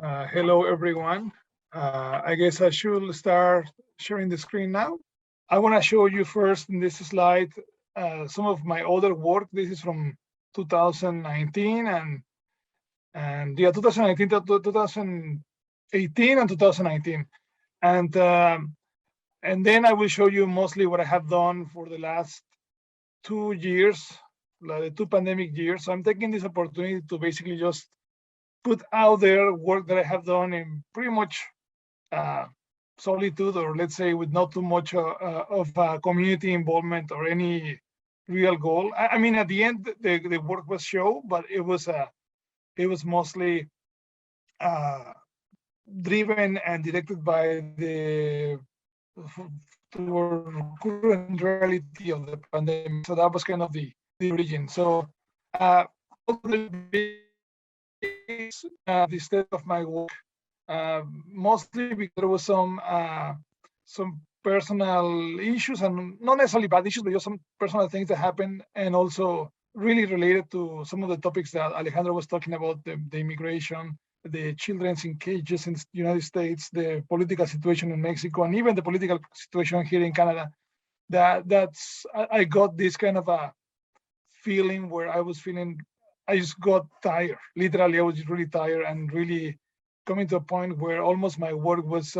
Hello, everyone. I guess I should start sharing the screen now. I want to show you first in this slide some of my other work. This is from 2019 and yeah, 2019 to 2018 and 2019, and then I will show you mostly what I have done for the last 2 years, like the two pandemic years. So I'm taking this opportunity to basically just put out there work that I have done in pretty much solitude, or let's say with not too much of community involvement or any real goal. I mean, at the end, the work was show, but it was mostly driven and directed by the current reality of the pandemic. So that was kind of the origin. So the state of my work, mostly because there was some personal issues, and not necessarily bad issues, but just some personal things that happened, and also really related to some of the topics that Alejandro was talking about, the immigration, the children in cages in the United States, the political situation in Mexico, and even the political situation here in Canada. I got this kind of a feeling where I just got tired. Literally, I was just really tired and really coming to a point where almost my work was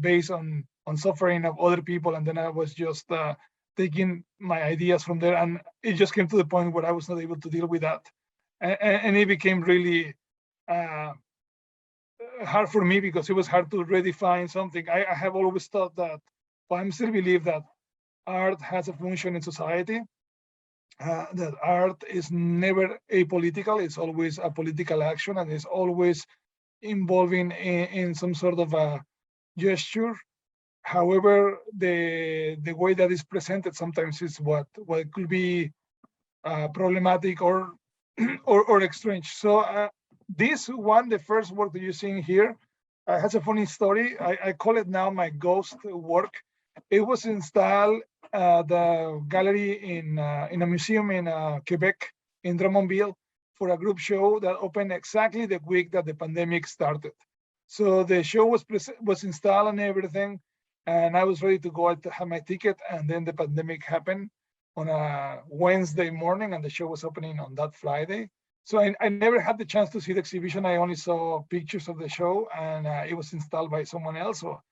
based on suffering of other people, and then I was just taking my ideas from there, and it just came to the point where I was not able to deal with that, and it became really hard for me, because it was hard to redefine something. I have always thought that, but I still believe that art has a function in society. That art is never apolitical, it's always a political action, and it's always involving in some sort of a gesture. However, the way that is presented sometimes is what could be problematic or or strange. So this one, the first work that you're seeing here, has a funny story. I call it now my ghost work. It was installed the gallery in a museum in Quebec, in Drummondville, for a group show that opened exactly the week that the pandemic started. So the show was installed and everything, and I was ready to go out to have my ticket, and then the pandemic happened on a Wednesday morning, and the show was opening on that Friday. So I never had the chance to see the exhibition. I only saw pictures of the show, and it was installed by someone else. So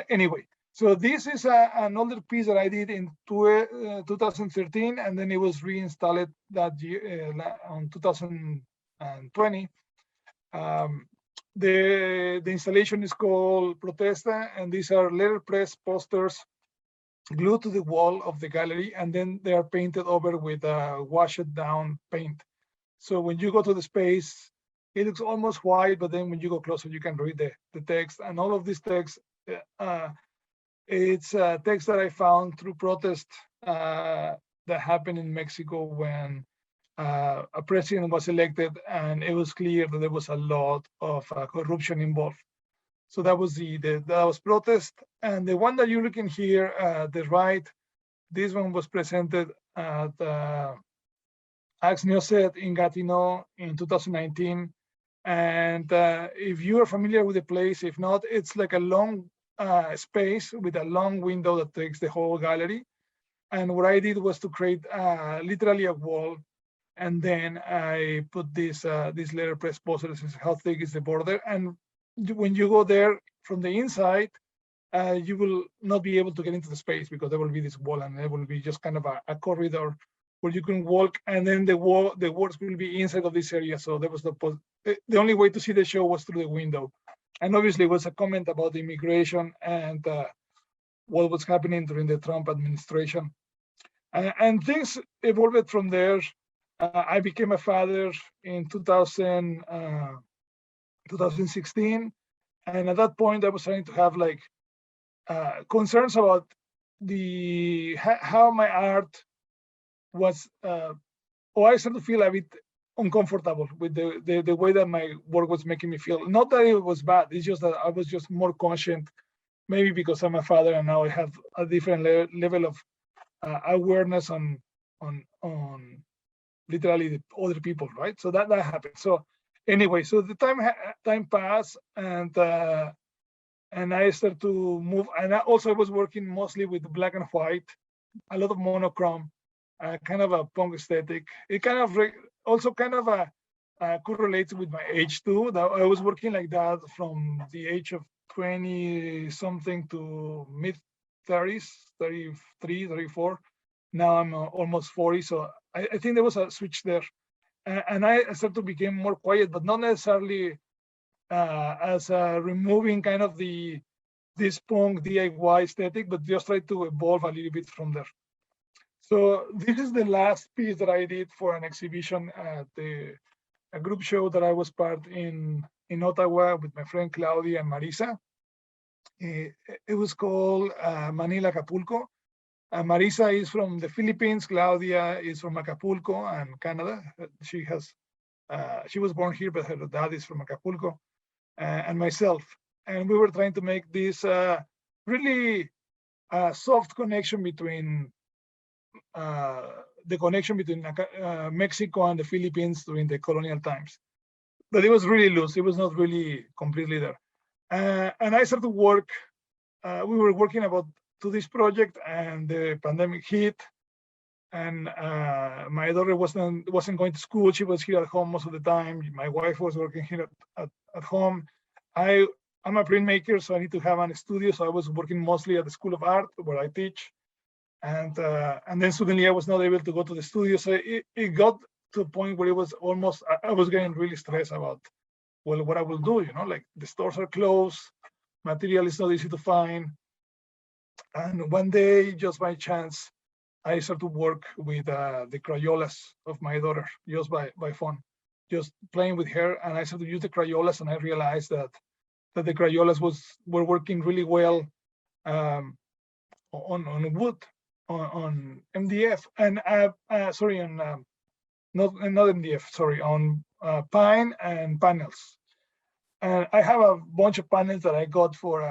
anyway, so this is an older piece that I did in 2013, and then it was reinstalled that year on 2020. The installation is called Protesta, and these are letterpress posters glued to the wall of the gallery, and then they are painted over with washed down paint. So when you go to the space, it looks almost white, but then when you go closer, you can read the text. And all of this text, it's a text that I found through protest that happened in Mexico when a president was elected, and it was clear that there was a lot of corruption involved. So that was that was protest. And the one that you're looking here, the right, this one was presented at Axe Nioset in Gatineau in 2019. And if you are familiar with the place, if not, it's like a long space with a long window that takes the whole gallery. And what I did was to create literally a wall, and then I put this letterpress posters. How thick is the border? And when you go there from the inside, you will not be able to get into the space, because there will be this wall, and there will be just kind of a corridor where you can walk, and then the works will be inside of this area. So there was the only way to see the show was through the window. And obviously it was a comment about the immigration and what was happening during the Trump administration. And things evolved from there. I became a father in 2016. And at that point, I was starting to have like concerns about how my art was, or I started to feel a bit uncomfortable with the way that my work was making me feel. Not that it was bad, it's just that I was just more conscious, maybe because I'm a father and now I have a different level of awareness on literally the other people, right? So that happened. So anyway, so the time passed, and I started to move. And I also was working mostly with black and white, a lot of monochrome, kind of a punk aesthetic. It kind of also kind of correlates with my age too. That I was working like that from the age of 20 something to mid 30s, 33, 34. Now I'm almost 40, so I think there was a switch there, and I started to become more quiet, but not necessarily as removing kind of this punk DIY aesthetic, but just try to evolve a little bit from there. So this is the last piece that I did for an exhibition at a group show that I was part in Ottawa with my friend Claudia and Marisa. It was called Manila Acapulco. Marisa is from the Philippines. Claudia is from Acapulco and Canada. She was born here, but her dad is from Acapulco, and myself. And we were trying to make this really soft connection between Mexico and the Philippines during the colonial times. But it was really loose. It was not really completely there. And I started to work. We were working to this project, and the pandemic hit. And my daughter wasn't going to school. She was here at home most of the time. My wife was working here at home. I'm a printmaker, so I need to have a studio. So I was working mostly at the School of Art where I teach. And then suddenly I was not able to go to the studio. So it got to a point where it was almost, I was getting really stressed about, well, what I will do, like the stores are closed, material is not easy to find. And one day, just by chance, I started to work with the Crayolas of my daughter, just by phone, just playing with her. And I started to use the Crayolas, and I realized that the Crayolas were working really well on wood, on MDF, and sorry, on not MDF, sorry, on pine and panels. And I have a bunch of panels that I got for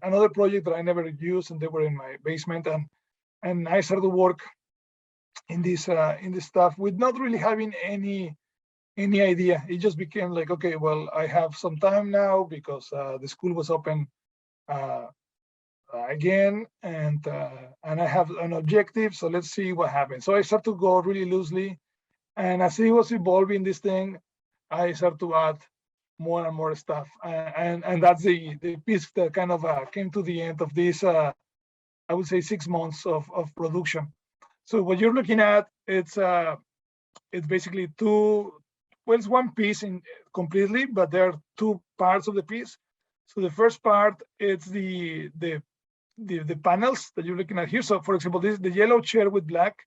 another project that I never used, and they were in my basement. And I started to work in this stuff with not really having any idea. It just became like, okay, well, I have some time now because the school was open again, and I have an objective, so let's see what happens. So I started to go really loosely, and as it was evolving this thing, I started to add more and more stuff, and that's the piece that kind of came to the end of this I would say 6 months of production. So what you're looking at, it's basically it's one piece completely, but there are two parts of the piece. So the first part, it's the panels that you're looking at here. So for example, the yellow chair with black,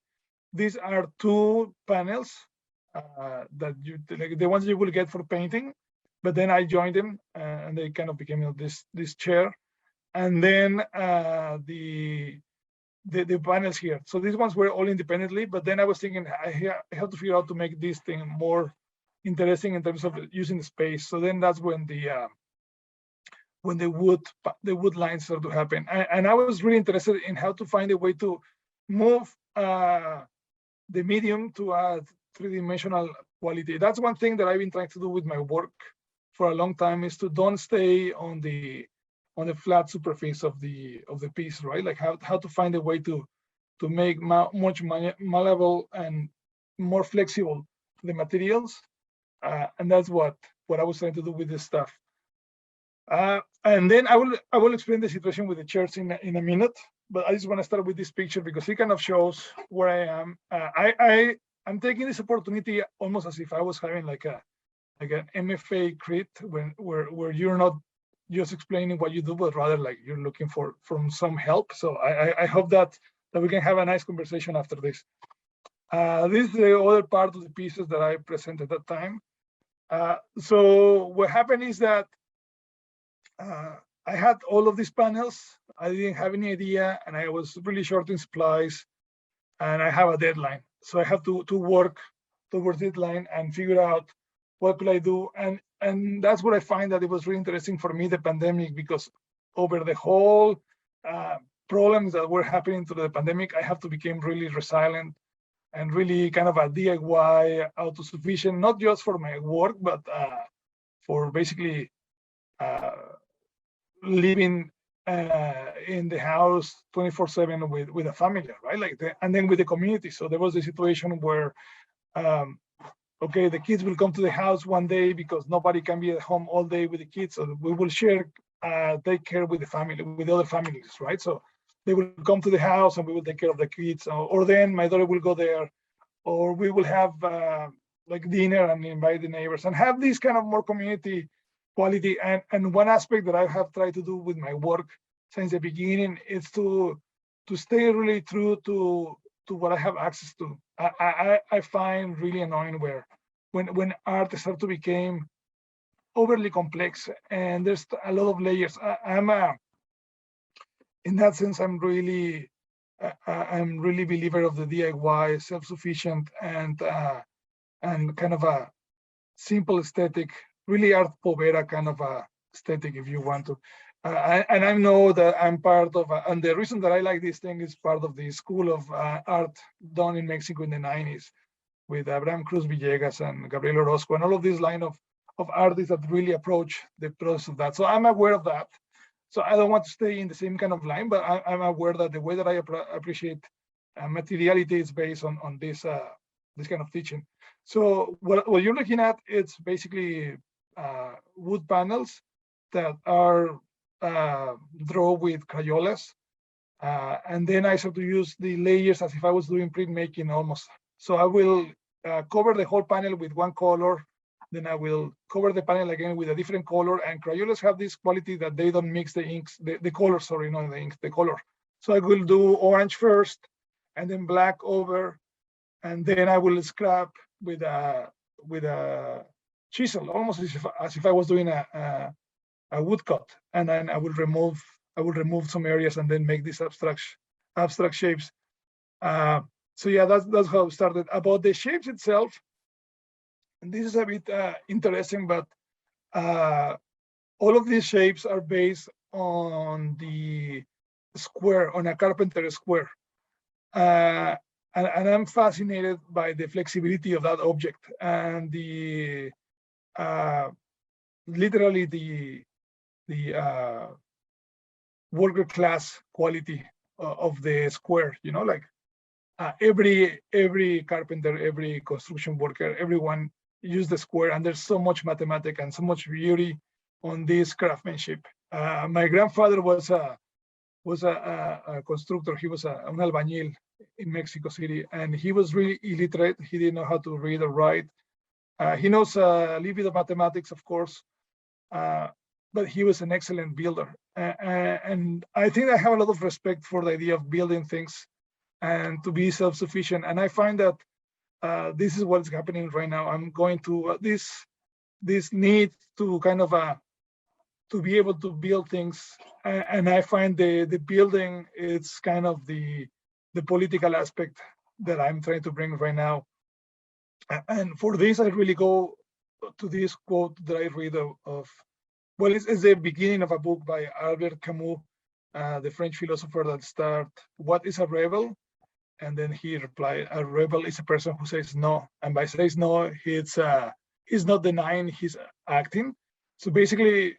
these are two panels that like the ones you will get for painting, but then I joined them and they kind of became this chair. And then the panels here. So these ones were all independently, but then I was thinking I have to figure out to make this thing more interesting in terms of using the space. So then that's when the wood lines started to happen, and I was really interested in how to find a way to move the medium to a three-dimensional quality. That's one thing that I've been trying to do with my work for a long time, is to don't stay on the flat surface of the piece, right? Like how to find a way to make much malleable and more flexible the materials, and that's what I was trying to do with this stuff. And then I will explain the situation with the chairs in a minute, but I just want to start with this picture because it kind of shows where I am. I'm taking this opportunity almost as if I was having like an MFA crit where you're not just explaining what you do, but rather like you're looking for some help. So I hope that we can have a nice conversation after this. This is the other part of the pieces that I presented at that time. So what happened is that I had all of these panels. I didn't have any idea, and I was really short in supplies, and I have a deadline. So I have to work towards deadline and figure out what could I do. And that's what I find that it was really interesting for me, the pandemic, because over the whole problems that were happening through the pandemic, I have to become really resilient and really kind of a DIY auto-sufficient, not just for my work, but for basically living in the house 24/7 with a family, right? Like and then with the community. So there was a situation where, okay, the kids will come to the house one day because nobody can be at home all day with the kids. So we will share, take care with the family, with other families, right? So they will come to the house and we will take care of the kids, or then my daughter will go there, or we will have like dinner and invite the neighbors and have this kind of more community quality. And one aspect that I have tried to do with my work since the beginning is to stay really true to what I have access to. I find really annoying where when art starts to become overly complex and there's a lot of layers. I'm in that sense, I'm really believer of the DIY, self-sufficient, and kind of a simple aesthetic, really art povera kind of a aesthetic, if you want to. And I know that I'm part of, and the reason that I like this thing is part of the school of art done in Mexico in the 90s with Abraham Cruz Villegas and Gabriel Orozco, and all of this line of artists that really approach the process of that. So I'm aware of that. So I don't want to stay in the same kind of line, but I'm aware that the way that I appreciate materiality is based on this this kind of teaching. So what you're looking at, it's basically wood panels that are drawn with Crayolas. And then I start to use the layers as if I was doing printmaking almost. So I will cover the whole panel with one color, then I will cover the panel again with a different color. And Crayolas have this quality that they don't mix the inks, the color, sorry, not the inks, the color. So I will do orange first, and then black over, and then I will scrap with a chisel, almost as if I was doing a woodcut, and then I will remove some areas and then make these abstract shapes. So yeah, that's how it started. About the shapes itself, and this is a bit interesting, but all of these shapes are based on the square, on a carpenter square. And I'm fascinated by the flexibility of that object and the literally the worker class quality of the square. You know, like every carpenter, every construction worker, everyone use the square, and there's so much mathematics and so much beauty on this craftsmanship. My grandfather was a constructor. He was an albañil in Mexico City, and he was really illiterate. He didn't know how to read or write. He knows a little bit of mathematics, of course, but he was an excellent builder. And I think I have a lot of respect for the idea of building things and to be self-sufficient. And I find that this is what's happening right now. I'm going to this need to kind of to be able to build things, and I find the building, it's kind of the political aspect that I'm trying to bring right now. And for this, I really go to this quote that I read of well, it's the beginning of a book by Albert Camus, the French philosopher, that start, "What is a rebel?" And then he replied, "A rebel is a person who says no." And by says no, he's not denying, he's acting. So basically,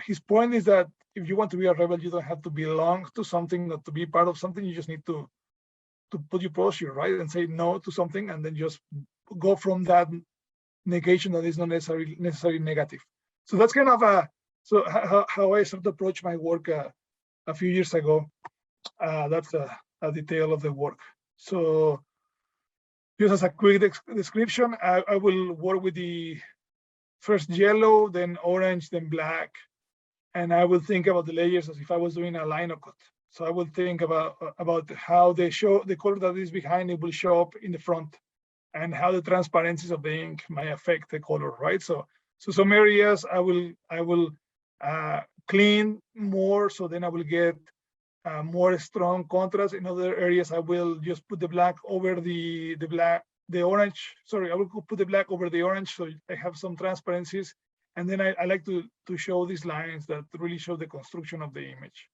his point is that if you want to be a rebel, you don't have to belong to something, not to be part of something. You just need to put your posture, right, and say no to something, and then just go from that negation that is not necessarily negative. So that's kind of how I sort of approach my work a few years ago. That's a detail of the work. So just as a quick description, I will work with the first yellow, then orange, then black, and I will think about the layers as if I was doing a lino cut. So I will think about how the color that is behind it will show up in the front, and how the transparencies of the ink might affect the color, right? So some areas I will clean more, so then I will get more strong contrast. In other areas, I will just put the black over the orange. Sorry, I will put the black over the orange, so I have some transparencies. And then I like to show these lines that really show the construction of the image.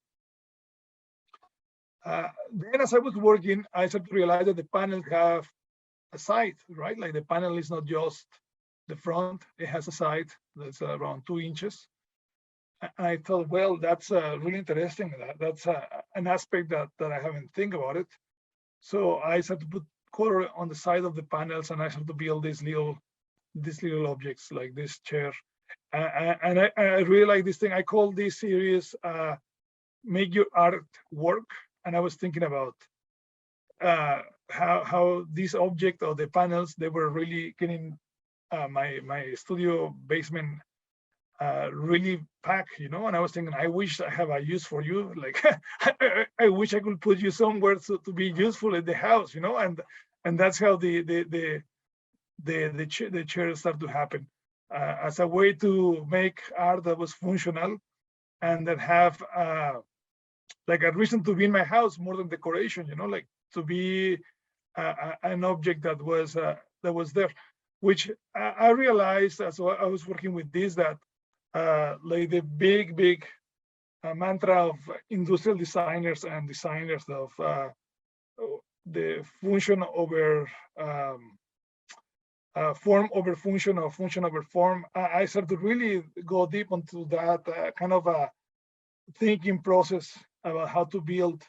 Then as I was working, I started to realize that the panels have a side, right? Like the panel is not just the front, it has a side that's around 2 inches. And I thought, well, that's really interesting. That's an aspect that I haven't think about it. So I started to put color on the side of the panels, and I started to build these little objects like this chair. And I really like this thing. I call this series "Make Your Art Work," and I was thinking about how this object or the panels, they were really getting my studio basement really packed, you know. And I was thinking, I wish I have a use for you. Like, I wish I could put you somewhere to be useful in the house, you know. And that's how the chairs start to happen as a way to make art that was functional and that have like a reason to be in my house more than decoration, you know, like to be an object that was there, which I realized as I was working with this, that like the big mantra of industrial designers and designers of the function over form over function or function over form. I started to really go deep into that kind of a thinking process about how to build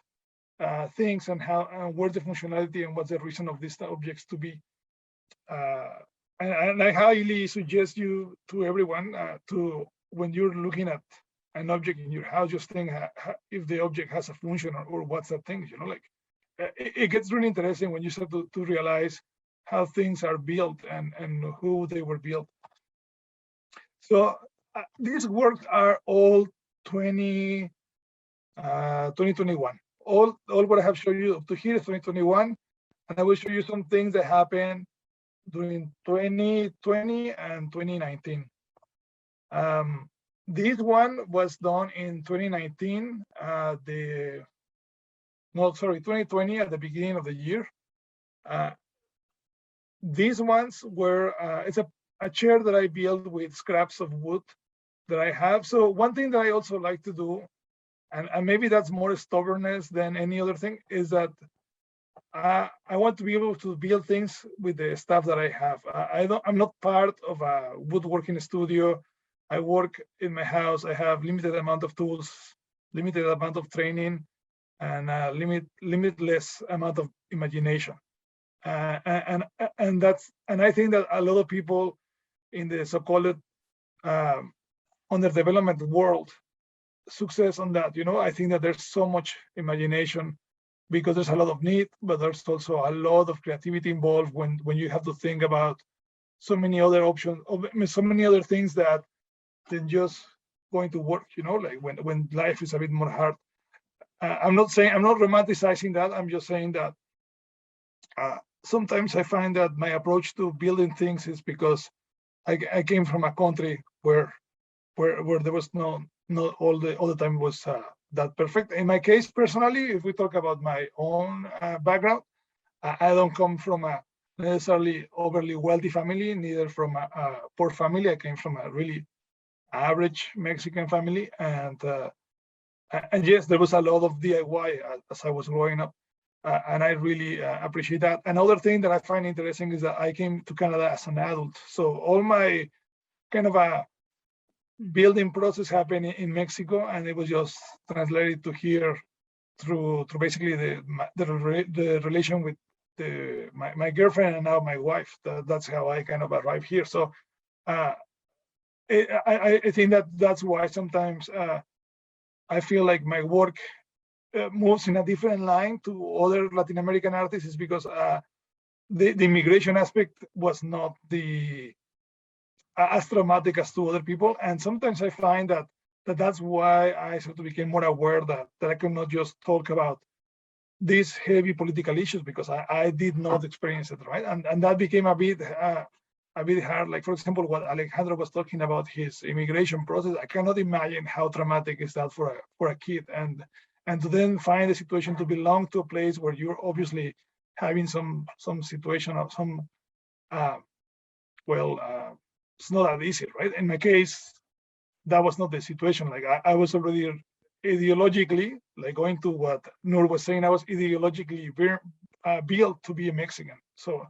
things and how and where's the functionality and what's the reason of these objects to be. And I highly suggest you to everyone to, when you're looking at an object in your house, just think if the object has a function or what's that thing, you know, like it gets really interesting when you start to realize how things are built and who they were built. So these works are all 2021. All what I have shown you up to here is 2021, and I will show you some things that happened during 2020 and 2019. This one was done in 2019, 2020 at the beginning of the year. These ones were, it's a chair that I built with scraps of wood that I have. So one thing that I also like to do, and maybe that's more stubbornness than any other thing, is that I want to be able to build things with the stuff that I have. I'm not part of a woodworking studio. I work in my house. I have limited amount of tools, limited amount of training, and limitless amount of imagination. And I think that a lot of people in the so-called underdevelopment world success on that. You know, I think that there's so much imagination because there's a lot of need, but there's also a lot of creativity involved when you have to think about so many other options, so many other things that than just going to work. You know, like when life is a bit more hard. I'm not romanticizing that. I'm just saying that sometimes I find that my approach to building things is because I came from a country where there was not all the time was that perfect. In my case, personally, if we talk about my own background, I don't come from a necessarily overly wealthy family, neither from a poor family. I came from a really average Mexican family, and yes, there was a lot of DIY as I was growing up, and I really appreciate that. Another thing that I find interesting is that I came to Canada as an adult, so all my kind of a building process happened in Mexico, and it was just translated to here through basically the relation with my girlfriend and now my wife. That's how I kind of arrived here. So I think that's why sometimes I feel like my work moves in a different line to other Latin American artists, is because the immigration aspect was not as traumatic as to other people. And sometimes I find that's why I sort of became more aware that I cannot just talk about these heavy political issues, because I did not experience it, right? And that became a bit hard. Like, for example, what Alejandro was talking about, his immigration process. I cannot imagine how traumatic is that for a kid, and to then find the situation to belong to a place where you're obviously having some situation of some it's not that easy, right? In my case, that was not the situation. Like I was already ideologically, like going to what Noor was saying, I was ideologically built to be a Mexican. So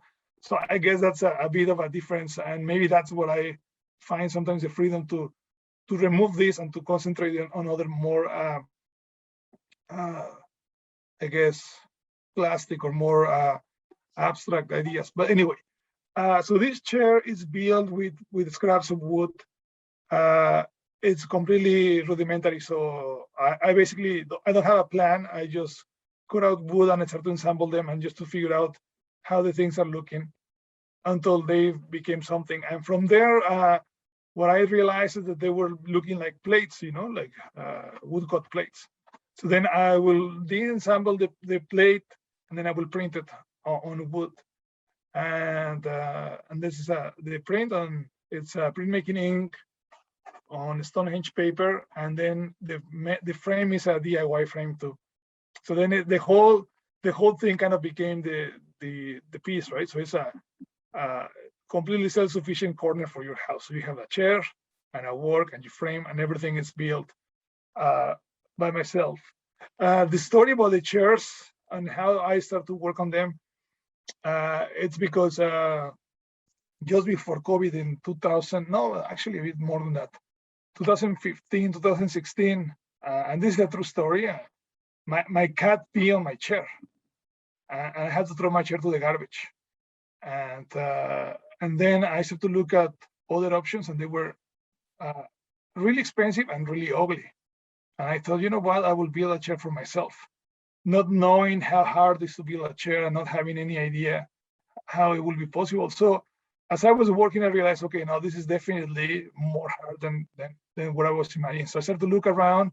I guess that's a bit of a difference, and maybe that's what I find sometimes the freedom to remove this and to concentrate on other more, I guess, plastic or more abstract ideas. But anyway, so this chair is built with scraps of wood. It's completely rudimentary, so I basically I don't have a plan. I just cut out wood and I start to ensemble them and just to figure out how the things are looking until they became something. And from there, what I realized is that they were looking like plates, like wood cut plates. So then I will de-ensemble the plate and then I will print it on wood. And this is the print on, it's printmaking ink on Stonehenge paper, and then the frame is a DIY frame too. So then the whole thing kind of became the piece, right? So it's a completely self-sufficient corner for your house. So you have a chair and a work and your frame and everything is built by myself. The story about the chairs and how I started to work on them, it's because just before COVID in 2000, no, actually a bit more than that, 2015, 2016, and this is a true story. My cat peed on my chair, and I had to throw my chair to the garbage. And then I started to look at other options, and they were really expensive and really ugly. And I thought, you know what, I will build a chair for myself, not knowing how hard it is to build a chair and not having any idea how it will be possible. So as I was working, I realized, okay, now this is definitely more hard than what I was imagining. So I started to look around,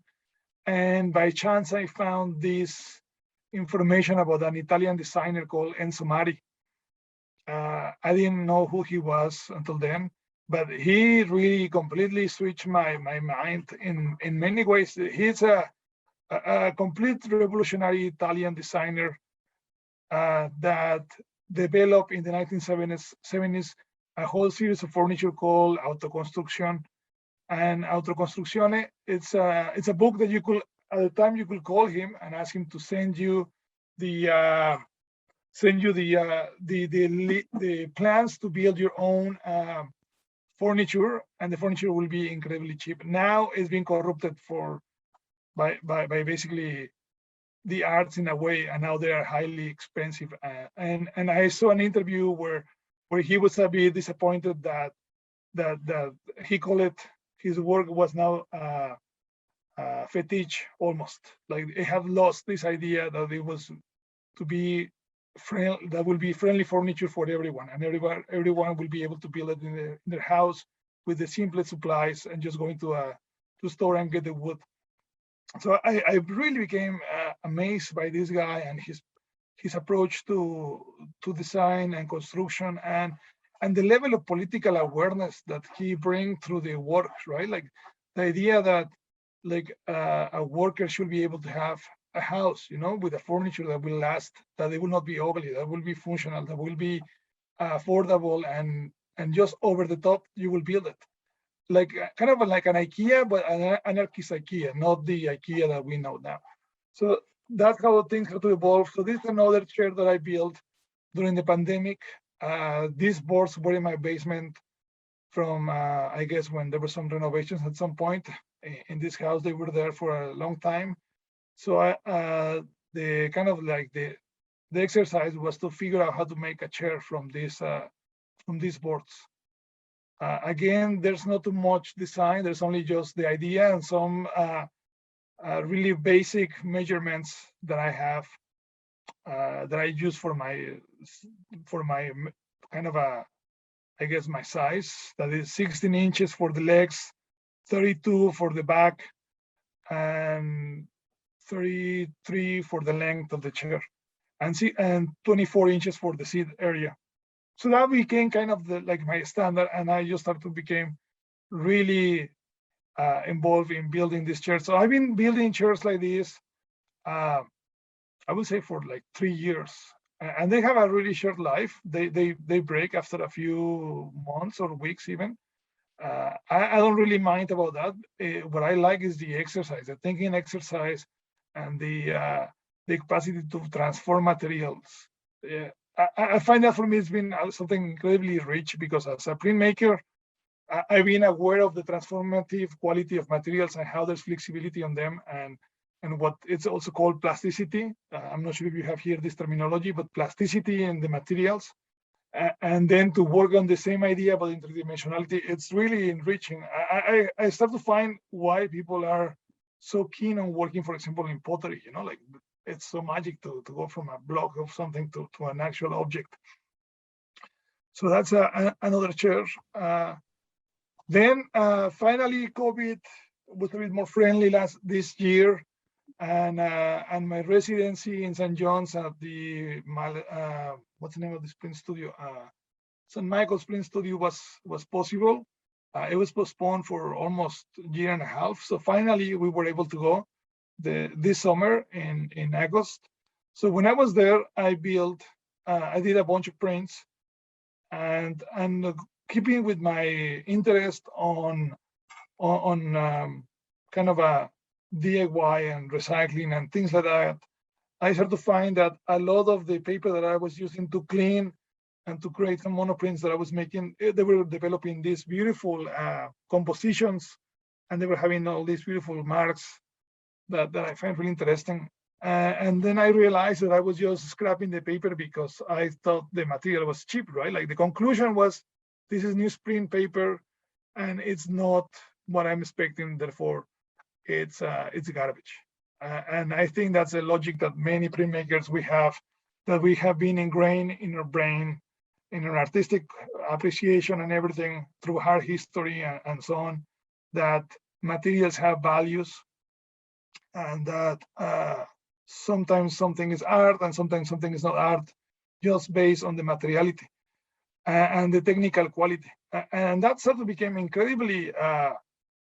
and by chance I found this information about an Italian designer called Enzo Mari. I didn't know who he was until then, but he really completely switched my mind in many ways. He's a complete revolutionary Italian designer that developed in the 1970s a whole series of furniture called Autoconstruction. And Autoconstruzione, it's a book that you could, at the time, you could call him and ask him to send you the plans to build your own furniture, and the furniture will be incredibly cheap. Now it's being corrupted by basically the arts in a way, and now they are highly expensive. And I saw an interview where he was a bit disappointed that he called it, his work was now fetish almost, like it had lost this idea that it was to be friendly, that will be friendly furniture for everyone, and everyone will be able to build it in their house with the simplest supplies and just going to a store and get the wood. So I really became amazed by this guy and his approach to design and construction, and the level of political awareness that he brings through the work, right? Like the idea that like a worker should be able to have a house, with a furniture that will last, that it will not be ugly, that will be functional, that will be affordable, and just over the top, you will build it. Like kind of like an IKEA, but an anarchist IKEA, not the IKEA that we know now. So that's how things have to evolve. So this is another chair that I built during the pandemic. These boards were in my basement from, I guess, when there were some renovations at some point in this house. They were there for a long time. So the kind of like the exercise was to figure out how to make a chair from these boards. Again, there's not too much design. There's only just the idea and some really basic measurements that I have that I use for my kind of I guess my size. That is 16 inches for the legs, 32 for the back, and 33 for the length of the chair, and 24 inches for the seat area. So that became kind of like my standard, and I just started to become really involved in building this chair. So I've been building chairs like this, I would say for like 3 years, and they have a really short life. They break after a few months or weeks even. I don't really mind about that. What I like is the exercise, the thinking exercise, and the capacity to transform materials. Yeah, I find that for me it's been something incredibly rich, because as a printmaker, I've been aware of the transformative quality of materials and how there's flexibility on them, and what it's also called plasticity. I'm not sure if you have here this terminology, but plasticity in the materials. And then to work on the same idea about interdimensionality, it's really enriching. I start to find why people are so keen on working, for example, in pottery. Like, it's so magic to go from a block of something to an actual object. So that's another chair. Then finally, COVID was a bit more friendly this year, and my residency in St. John's at the what's the name of this print studio? St. Michael's Print Studio was possible. It was postponed for almost a year and a half. So finally, we were able to go this summer in August. So when I was there, I did a bunch of prints, and keeping with my interest on kind of a DIY and recycling and things like that, I started to find that a lot of the paper that I was using to clean and to create some monoprints that I was making, they were developing these beautiful compositions, and they were having all these beautiful marks that I find really interesting. And then I realized that I was just scrapping the paper because I thought the material was cheap, right? Like, the conclusion was, this is newsprint paper, and it's not what I'm expecting. Therefore, it's garbage. And I think that's a logic that many printmakers we have been ingrained in our brain, in our artistic appreciation and everything through art history and so on, that materials have values, and that sometimes something is art and sometimes something is not art, just based on the materiality and the technical quality. And that sort of became incredibly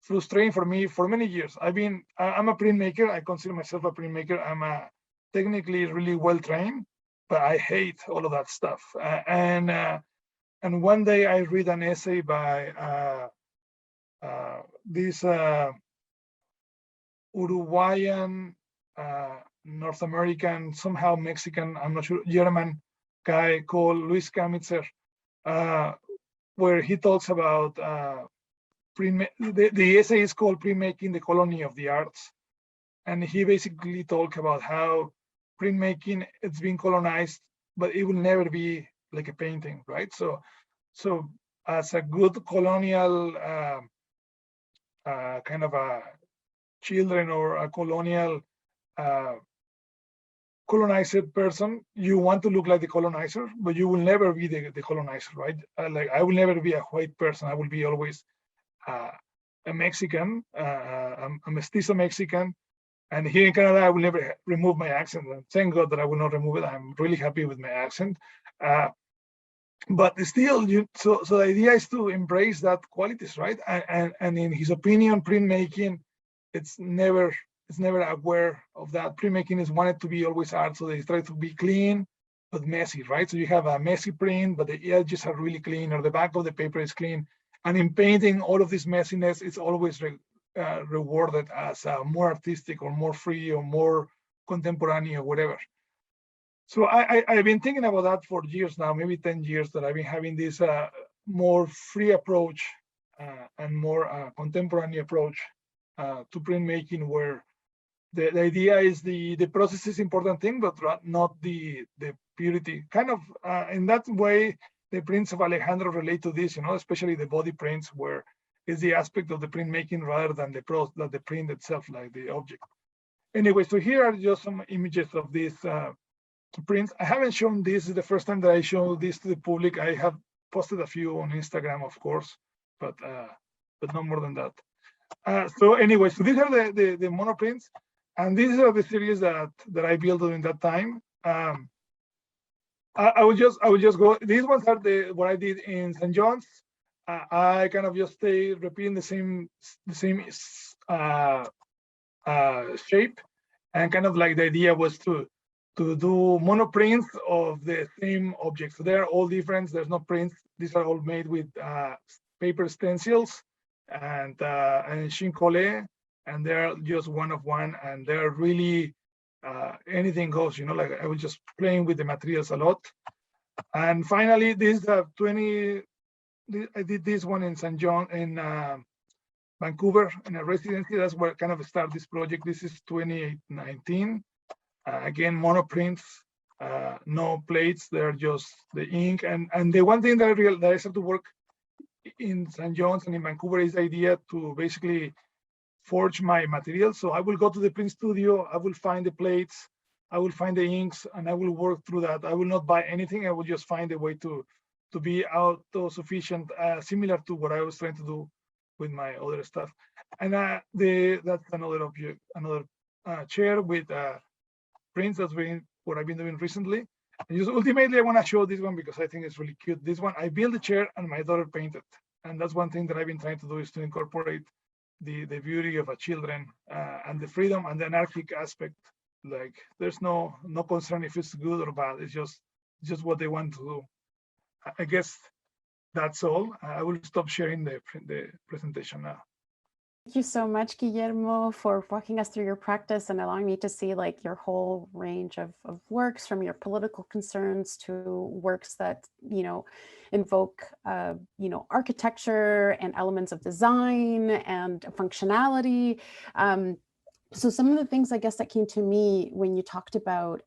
frustrating for me for many years. I'm a printmaker. I consider myself a printmaker. I'm technically really well trained, but I hate all of that stuff. And one day I read an essay by this Uruguayan, North American, somehow Mexican, I'm not sure, German guy called Luis Kamitzer, where he talks about the essay is called Printmaking, the Colony of the Arts. And he basically talked about how printmaking, it's been colonized, but it will never be like a painting, right? So as a good colonial kind of a children or a colonial colonized person, you want to look like the colonizer, but you will never be the colonizer, right? Like, I will never be a white person. I will be always a Mexican, a mestizo Mexican. And here in Canada, I will never remove my accent. And thank God that I will not remove it. I'm really happy with my accent. But still, so the idea is to embrace that qualities, right? And in his opinion, printmaking, it's never aware of that. Printmaking is wanted to be always art, so they try to be clean but messy, right? So you have a messy print, but the edges are really clean, or the back of the paper is clean. And in painting, all of this messiness, it's always rewarded as more artistic or more free or more contemporary or whatever. So I've been thinking about that for years now, maybe 10 years, that I've been having this more free approach and more contemporary approach to printmaking, where the idea is the process is important thing, but not the purity. Kind of in that way, the prints of Alejandro relate to this, especially the body prints, where it's the aspect of the printmaking rather than the print itself, like the object. Anyway, so here are just some images of these prints. I haven't shown this. This is the first time that I show this to the public. I have posted a few on Instagram, of course, but no more than that. So anyway, so these are the monoprints, and these are the series that I built during that time. I would just go. These ones are what I did in St. John's. I kind of just stay repeating the same shape, and kind of like the idea was to do monoprints of the same object. So they're all different. There's no prints. These are all made with paper stencils and Shinkole, and they're just one of one, and they're really anything goes. Like I was just playing with the materials a lot. And finally, this 20. I did this one in St. John in Vancouver in a residency. That's where I kind of start this project. This is 2019. Again, monoprints, no plates. They're just the ink. And the one thing that I started to work in St. John's and in Vancouver is the idea to basically forge my materials. So I will go to the print studio. I will find the plates. I will find the inks, and I will work through that. I will not buy anything. I will just find a way to be auto-sufficient, similar to what I was trying to do with my other stuff. And that's another object, another chair with prints. That's what I've been doing recently. And just ultimately, I want to show this one because I think it's really cute. This one, I built the chair and my daughter painted. And that's one thing that I've been trying to do, is to incorporate the beauty of a children and the freedom and the anarchic aspect. Like there's no concern if it's good or bad. It's just what they want to do. I guess that's all. I will stop sharing the presentation now. Thank you so much, Guillermo, for walking us through your practice and allowing me to see like your whole range of works, from your political concerns to works that, invoke, architecture and elements of design and functionality. So some of the things, I guess, that came to me when you talked about,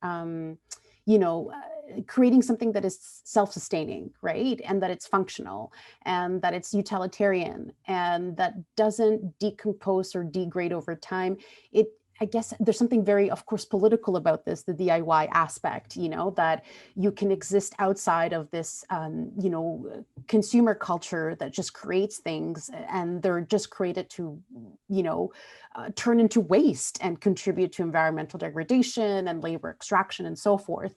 creating something that is self-sustaining, right? And that it's functional and that it's utilitarian and that doesn't decompose or degrade over time. I guess there's something very, of course, political about this, the DIY aspect, that you can exist outside of this, consumer culture that just creates things, and they're just created to, turn into waste and contribute to environmental degradation and labor extraction and so forth.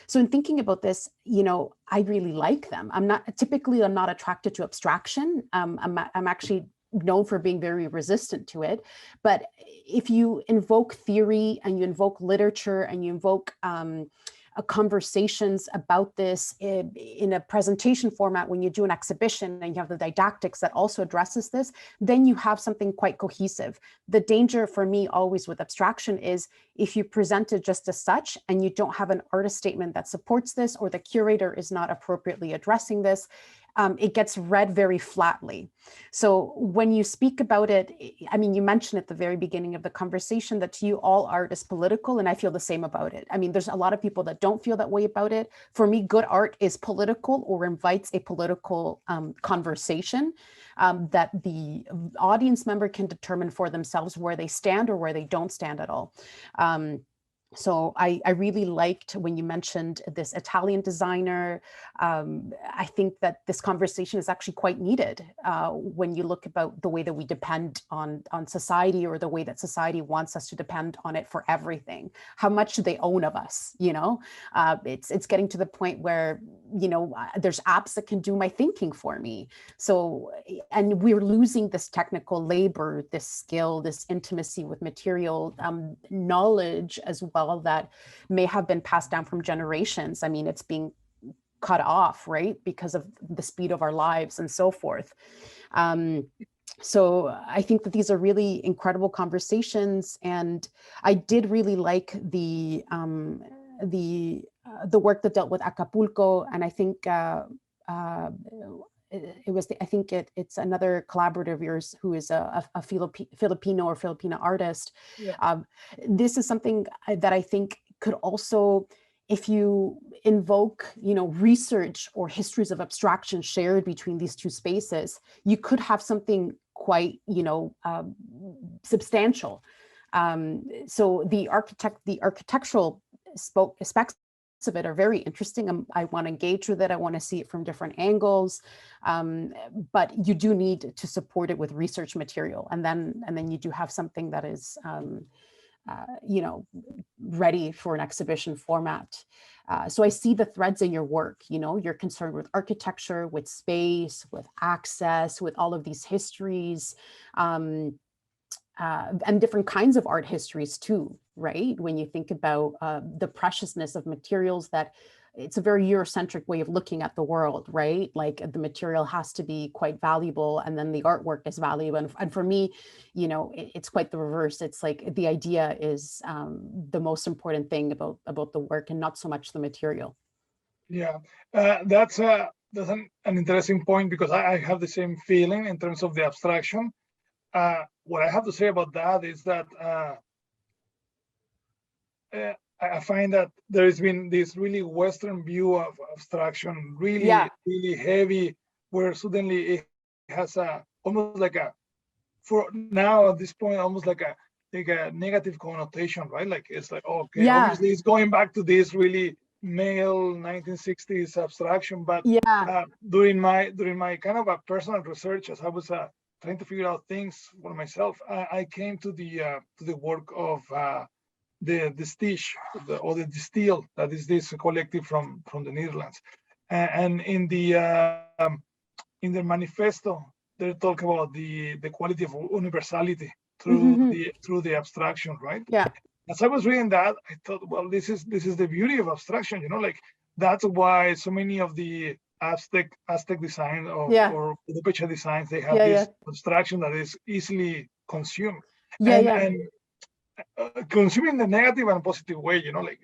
So in thinking about this, I really like them. I'm not attracted to abstraction. I'm actually known for being very resistant to it. But if you invoke theory and you invoke literature and you invoke conversations about this in a presentation format, when you do an exhibition and you have the didactics that also addresses this, then you have something quite cohesive. The danger for me always with abstraction is if you present it just as such and you don't have an artist statement that supports this, or the curator is not appropriately addressing this, it gets read very flatly. So when you speak about it, I mean, you mentioned at the very beginning of the conversation that to you, all art is political, and I feel the same about it. I mean, there's a lot of people that don't feel that way about it. For me, good art is political or invites a political conversation that the audience member can determine for themselves where they stand or where they don't stand at all. So I really liked when you mentioned this Italian designer. I think that this conversation is actually quite needed when you look about the way that we depend on society, or the way that society wants us to depend on it for everything. How much do they own of us? It's getting to the point where, there's apps that can do my thinking for me. So, and we're losing this technical labor, this skill, this intimacy with material, knowledge as well, that may have been passed down from generations. I mean, it's being cut off, right? Because of the speed of our lives and so forth. So I think that these are really incredible conversations. And I did really like the work that dealt with Acapulco. And I think it's another collaborator of yours who is a Filipino or Filipina artist. Yeah. This is something that I think could also, if you invoke, research or histories of abstraction shared between these two spaces, you could have something quite, substantial. So the architectural aspects of it are very interesting. I want to engage with it. I want to see it from different angles, but you do need to support it with research material, and then you do have something that is, ready for an exhibition format. So I see the threads in your work. You're concerned with architecture, with space, with access, with all of these histories. And different kinds of art histories too, right? When you think about the preciousness of materials that it's a very Eurocentric way of looking at the world, right? Like the material has to be quite valuable, and then the artwork is valuable. And for me, it's quite the reverse. It's like the idea is the most important thing about the work, and not so much the material. Yeah, that's an interesting point, because I have the same feeling in terms of the abstraction. What I have to say about that is that I find that there has been this really Western view of abstraction, really, really heavy, where suddenly it has almost like for now at this point, almost like a negative connotation, right? Like it's like, okay, obviously it's going back to this really male 1960s abstraction. But during my kind of a personal research, as I was trying to figure out things for myself, I came to the work of the Stiche, or the Distill, that is this collective from the Netherlands, and in the manifesto they talk about the quality of universality through the abstraction, right? Yeah. As I was reading that, I thought, well, this is the beauty of abstraction, like that's why so many of the Aztec design or the Pecha designs, they have this abstraction that is easily consumed. And consuming the negative and positive way, like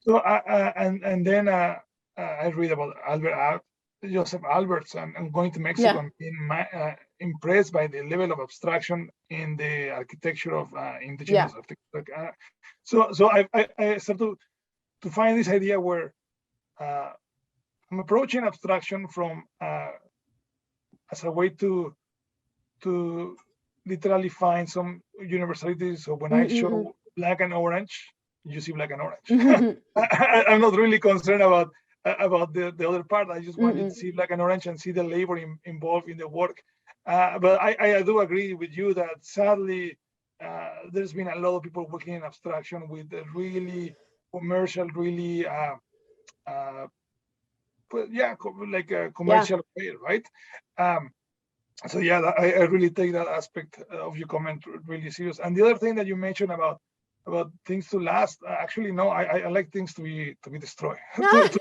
so and then I read about Joseph Alberts, and I'm going to Mexico and being impressed by the level of abstraction in the architecture of indigenous architecture. So I started to find this idea where I'm approaching abstraction from as a way to literally find some universalities. So when I show black and orange, you see black and orange. I'm not really concerned about the other part. I just wanted to see black and orange and see the labor involved in the work. But I do agree with you that sadly there's been a lot of people working in abstraction with a really commercial, really like a commercial way, right? So yeah, I really take that aspect of your comment really serious. And the other thing that you mentioned about things to last, actually, no, I like things to be destroyed. to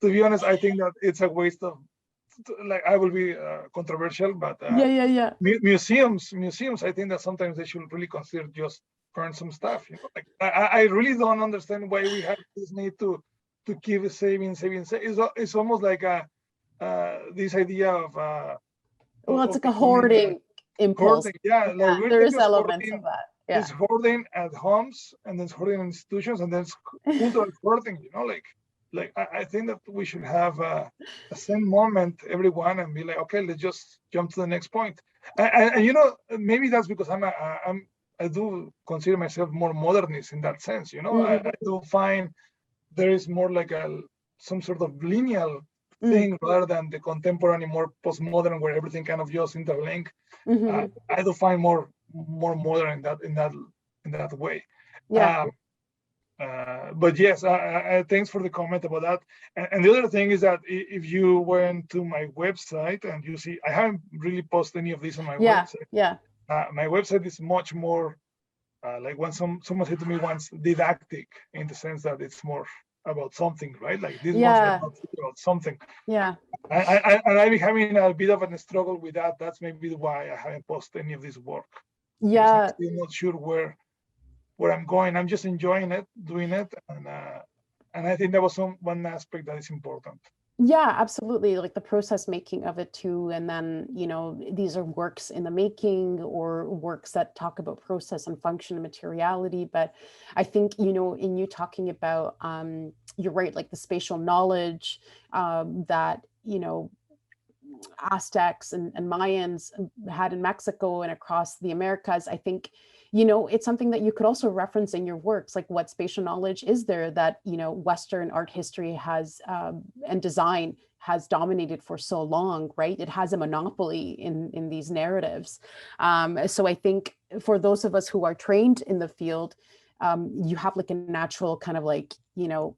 be honest, I think that it's a waste of, like, I will be controversial, but museums, I think that sometimes they should really consider just burn some stuff. Like I really don't understand why we have this need to keep saving. It's almost like this idea of well, it's like a hoarding impulse. Like there is elements of that. There's hoarding at homes, and there's hoarding in institutions, and there's cultural hoarding. Like I think that we should have a same moment, everyone, and be like, okay, let's just jump to the next point. And maybe that's because I do consider myself more modernist in that sense. I do find there is more like some sort of lineal thing rather than the contemporary, more postmodern, where everything kind of just interlink. I do find more modern in that way. But yes, thanks for the comment about that. And the other thing is that if you went to my website and you see, I haven't really posted any of this on my website. My website is much more like when someone said to me once, didactic, in the sense that it's more about something, right? Like this one's about something. And I've been having a bit of a struggle with that. That's maybe why I haven't posted any of this work. I'm still not sure where I'm going. I'm just enjoying it, doing it, and I think that was one aspect that is important. Yeah, absolutely. Like the process making of it too. And then, these are works in the making, or works that talk about process and function and materiality. But I think, in you talking about, you're right, like the spatial knowledge that, Aztecs and Mayans had in Mexico and across the Americas, I think, it's something that you could also reference in your works. Like, what spatial knowledge is there that, Western art history has and design has dominated for so long, right? It has a monopoly in these narratives. So I think for those of us who are trained in the field, you have like a natural kind of like,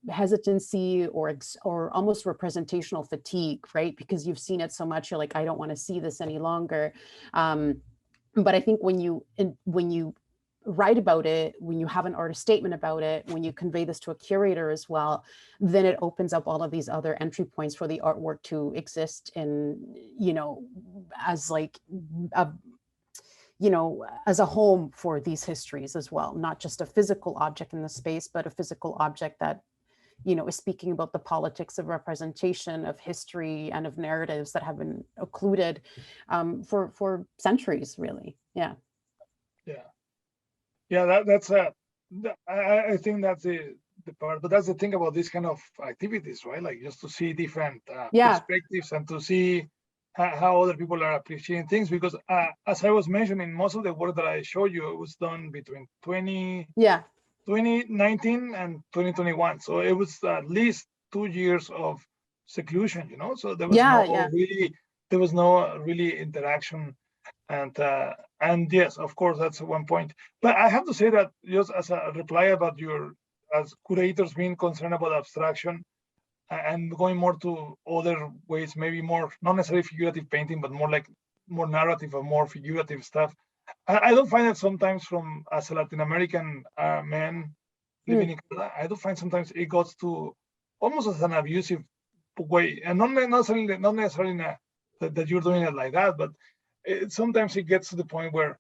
hesitancy or almost representational fatigue, right? Because you've seen it so much, you're like, I don't want to see this any longer. But I think when you write about it, when you have an artist statement about it, when you convey this to a curator as well, then it opens up all of these other entry points for the artwork to exist in, you know, as like a, you know, as a home for these histories as well, not just a physical object in the space, but a physical object that, you know, is speaking about the politics of representation, of history, and of narratives that have been occluded for centuries, really. Yeah. That's I think that's the part, but that's the thing about this kind of activities, right? Like just to see different perspectives and to see how other people are appreciating things, because as I was mentioning, most of the work that I showed you, it was done between 2019 and 2021. So it was at least 2 years of seclusion, you know, so there was no really interaction. And yes, of course, that's one point. But I have to say that just as a reply about as curators being concerned about abstraction and going more to other ways, maybe more, not necessarily figurative painting, but more like more narrative or more figurative stuff. I don't find that sometimes as a Latin American man living in Canada, I do find sometimes it goes to almost as an abusive way, and not necessarily that you're doing it like that, but sometimes it gets to the point where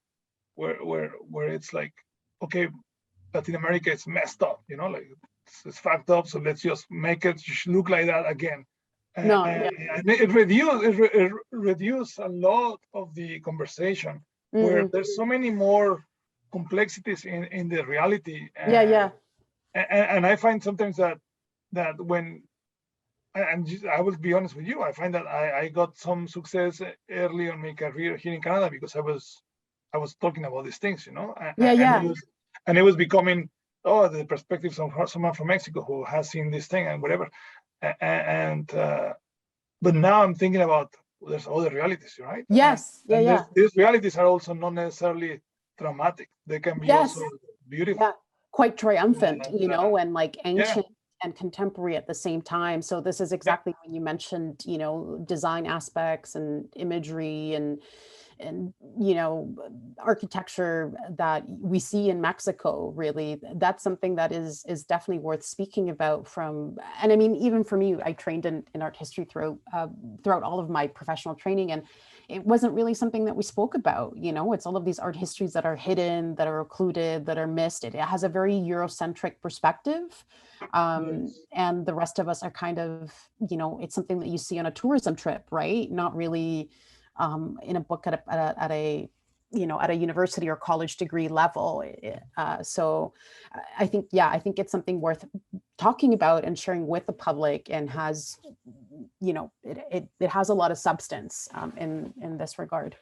it's like, okay, Latin America is messed up, you know, like it's fucked up, so let's just make it look like that again. And it reduced a lot of the conversation, where there's so many more complexities in the reality. And I find sometimes that when, and I will be honest with you, I find that I got some success early on my career here in Canada because I was talking about these things, you know. And it was becoming, the perspectives of someone from Mexico who has seen this thing and whatever. But now I'm thinking about, there's other realities, right? These realities are also not necessarily dramatic. They can be also beautiful. Quite triumphant, you know, and like ancient and contemporary at the same time. So this is exactly when you mentioned, you know, design aspects and imagery and you know, architecture that we see in Mexico. Really, that's something that is definitely worth speaking about. And I mean, even for me, I trained in art history throughout all of my professional training, and it wasn't really something that we spoke about. You know, it's all of these art histories that are hidden, that are occluded, that are missed. It has a very Eurocentric perspective. And the rest of us are kind of, you know, it's something that you see on a tourism trip, right? Not really in a book at a you know, at a university or college degree level. So I think it's something worth talking about and sharing with the public, and has, you know, it has a lot of substance in this regard.